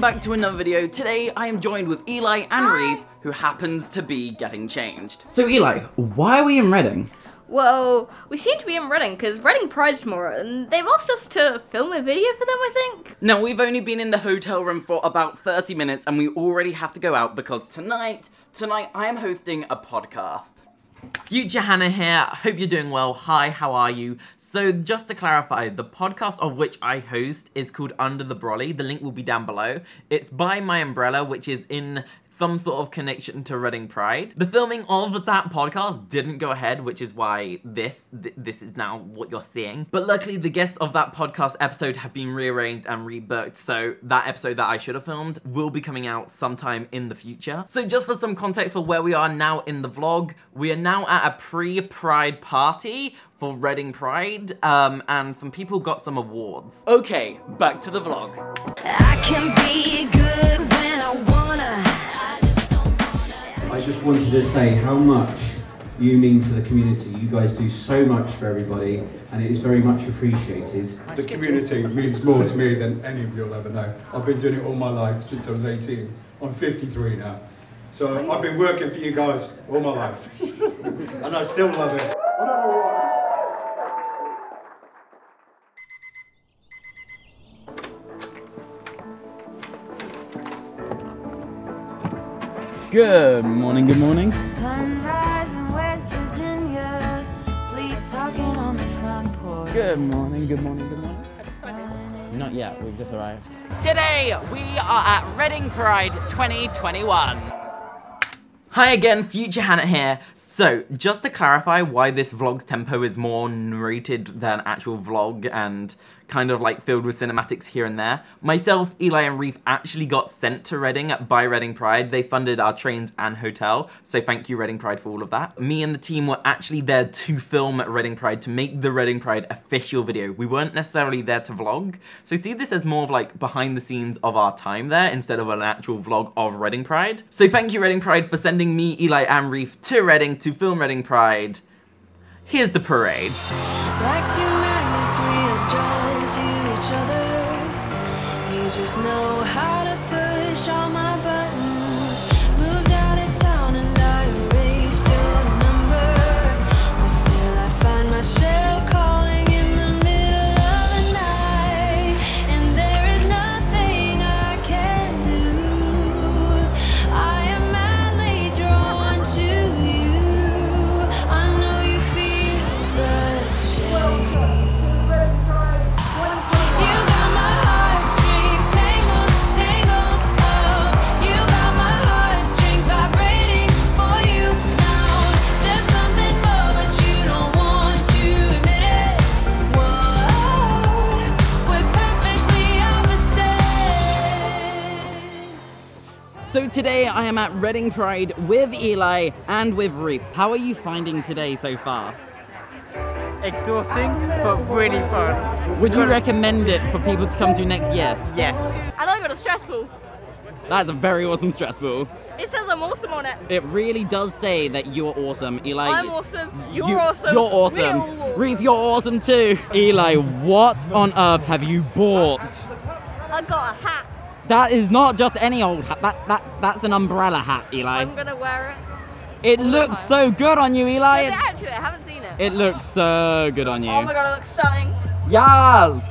back to another video. Today I am joined with Eli and Reef, who happens to be getting changed. So Eli, why are we in Reading? Well, we seem to be in Reading because Reading Pride's tomorrow and they've asked us to film a video for them, I think. Now, we've only been in the hotel room for about 30 minutes and we already have to go out because tonight I am hosting a podcast. Future Hannah here, I hope you're doing well. Hi, how are you? So just to clarify, the podcast of which I host is called Under the Brolly. The link will be down below. It's by MyUmbrella, which is in some sort of connection to Reading Pride. The filming of that podcast didn't go ahead, which is why this is now what you're seeing. But luckily, the guests of that podcast episode have been rearranged and rebooked, so that episode that I should have filmed will be coming out sometime in the future. So just for some context for where we are now in the vlog, we are now at a pre-Pride party for Reading Pride, and some people got some awards. Okay, back to the vlog. I can be good when I wanna. I just wanted to say how much you mean to the community. You guys do so much for everybody, and it is very much appreciated. The community means more to me than any of you'll ever know. I've been doing it all my life since I was 18. I'm 53 now. So I've been working for you guys all my life. And I still love it. Good morning, good morning. Sunrise in West Virginia, sleep talking on the front porch. Good morning, good morning, good morning. Not yet, we've just arrived. Today, we are at Reading Pride 2021. Hi again, Future Hannah here. So, just to clarify why this vlog's tempo is more narrated than actual vlog and kind of like filled with cinematics here and there, myself, Eli and Reef actually got sent to Reading by Reading Pride. They funded our trains and hotel, so thank you Reading Pride for all of that. Me and the team were actually there to film Reading Pride, to make the Reading Pride official video. We weren't necessarily there to vlog, so see this as more of like behind the scenes of our time there instead of an actual vlog of Reading Pride. So thank you Reading Pride for sending me, Eli and Reef to Reading to film Reading Pride. Here's the parade. Like two magnets, we are drawn to each other. You just know how to push all my buttons. Moved out of town and I erased your number, but still I find myself calling in the middle of the night, and there is nothing I can do. I am madly drawn to you. I know you feel the shame. You got my heartstrings tangled, tangled up. You got my heartstrings vibrating for you now. There's something more, but you don't want to admit it. Whoa, we're perfectly opposite. So today I am at Reading Pride with Eli and with Reef. How are you finding today so far? Exhausting, but really fun. Would you recommend it for people to come to next year? Yes. And I got a stress ball. That's a very awesome stress ball. It says I'm awesome on it. It really does say that you're awesome, Eli. I'm awesome. You're awesome. You're awesome. We're all awesome. Reef, you're awesome too. Eli, what on earth have you bought? I got a hat. That is not just any old hat. That's an umbrella hat, Eli. I'm gonna wear it. It looks so good on you, Eli. Is it actually? I haven't seen it. It looks so good on you. Oh my god, it looks stunning. Yes!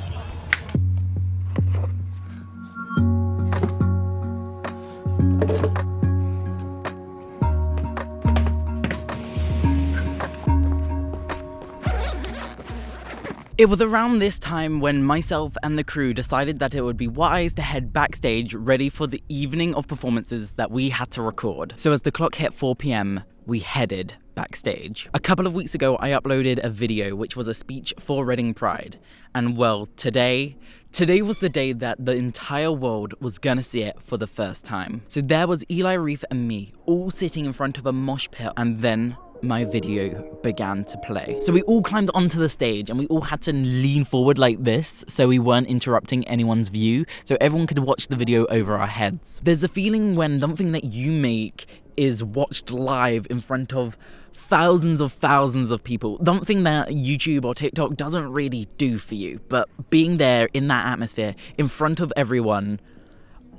It was around this time when myself and the crew decided that it would be wise to head backstage ready for the evening of performances that we had to record. So as the clock hit 4 PM, we headed backstage. A couple of weeks ago, I uploaded a video which was a speech for Reading Pride. And well, today was the day that the entire world was gonna see it for the first time. So there was Eli, Reef and me all sitting in front of a mosh pit, and then my video began to play. So we all climbed onto the stage and we all had to lean forward like this so we weren't interrupting anyone's view, so everyone could watch the video over our heads. There's a feeling when something that you make is watched live in front of thousands of people, something that YouTube or TikTok doesn't really do for you, but being there in that atmosphere in front of everyone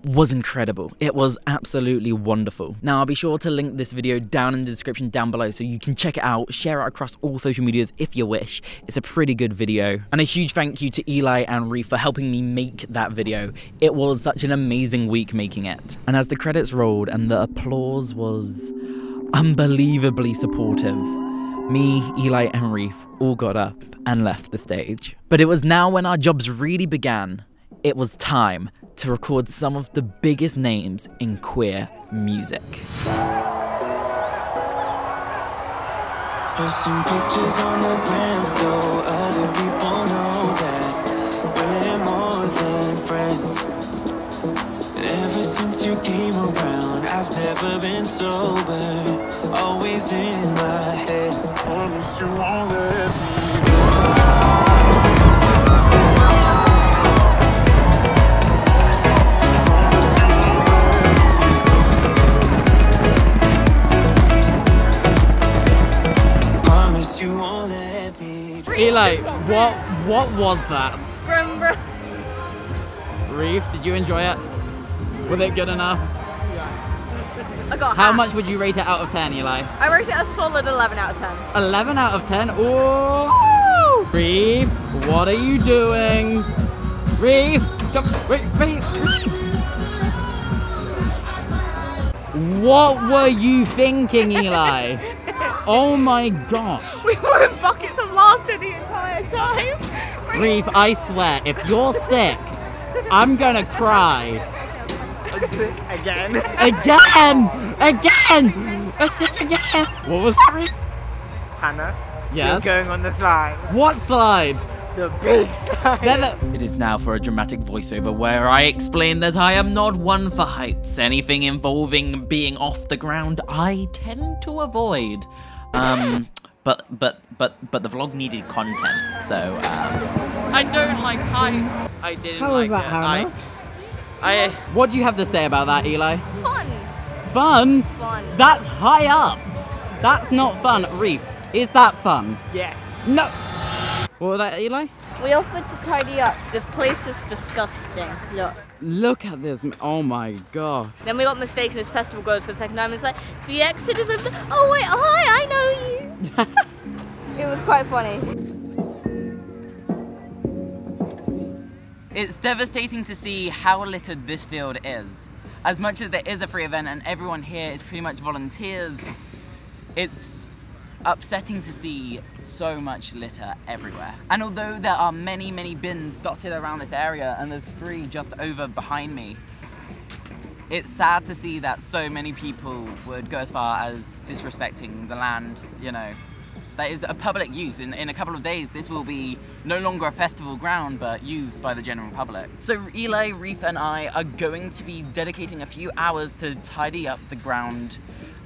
was incredible. It was absolutely wonderful. Now, I'll be sure to link this video down in the description down below so you can check it out, share it across all social medias if you wish. It's a pretty good video. And a huge thank you to Eli and Reef for helping me make that video. It was such an amazing week making it. And as the credits rolled and the applause was unbelievably supportive, me, Eli, and Reef all got up and left the stage. But it was now when our jobs really began. It was time to record some of the biggest names in queer music. Posting pictures on the gram so other people know that we're more than friends. Ever since you came around, I've never been sober, always in my head. Promise you won't let me go. Eli, what was that? Reef, did you enjoy it? Was it good enough? I got How much would you rate it out of 10, Eli? I rate it a solid 11 out of 10. 11 out of 10? Oh! Reef, what are you doing? Reef, wait. What were you thinking, Eli? Oh my gosh. We were in buckets of laughter the entire time. Reef, I swear, if you're sick, I'm gonna cry. Sick again. Again! Sick again! What was that, Reef? Hannah, Yeah? you're going on the slide. What slide? The big slide. It is now for a dramatic voiceover where I explain that I am not one for heights. Anything involving being off the ground, I tend to avoid. But the vlog needed content, so I don't like heights. I didn't How like was that, it. Hannah? What do you have to say about that, Eli? Fun. Fun? Fun. That's high up. That's not fun. Reef, is that fun? Yes. No. What was that, Eli? We offered to tidy up. This place is disgusting. Look. Look at this. Oh my god. Then we got mistaken as festival goers for the second time. It's like, the exit is over there. Oh wait, hi, I know you. It was quite funny. it's devastating to see how littered this field is. As much as there is a free event and everyone here is pretty much volunteers, it's upsetting to see so much litter everywhere. And although there are many bins dotted around this area and there's 3 just over behind me, it's sad to see that so many people would go as far as disrespecting the land, you know. That is a public use. In a couple of days, this will be no longer a festival ground, but used by the general public. So Eli, Reef, and I are going to be dedicating a few hours to tidy up the ground,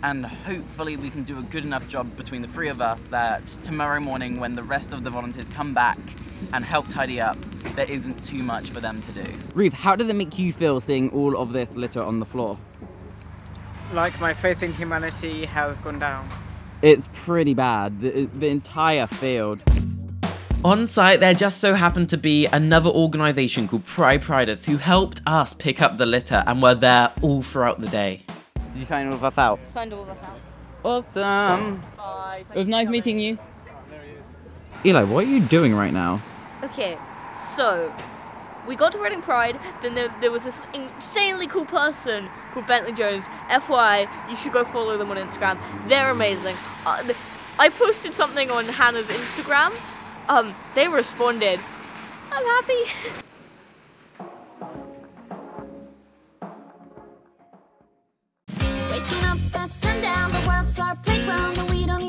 and hopefully we can do a good enough job between the 3 of us that tomorrow morning, when the rest of the volunteers come back and help tidy up, there isn't too much for them to do. Reef, how did it make you feel seeing all of this litter on the floor? Like my faith in humanity has gone down. It's pretty bad, the entire field. On site, there just so happened to be another organisation called prejudice who helped us pick up the litter and were there all throughout the day. Did you sign all of us out? Signed all of us out. Awesome. Bye. It was nice meeting you. Eli, what are you doing right now? Okay, so we got to Reading Pride, then there was this insanely cool person called Bentley Jones. FYI, you should go follow them on Instagram. They're amazing. I posted something on Hannah's Instagram. They responded. I'm happy. Waking up at sundown, the world's our playground, and we don't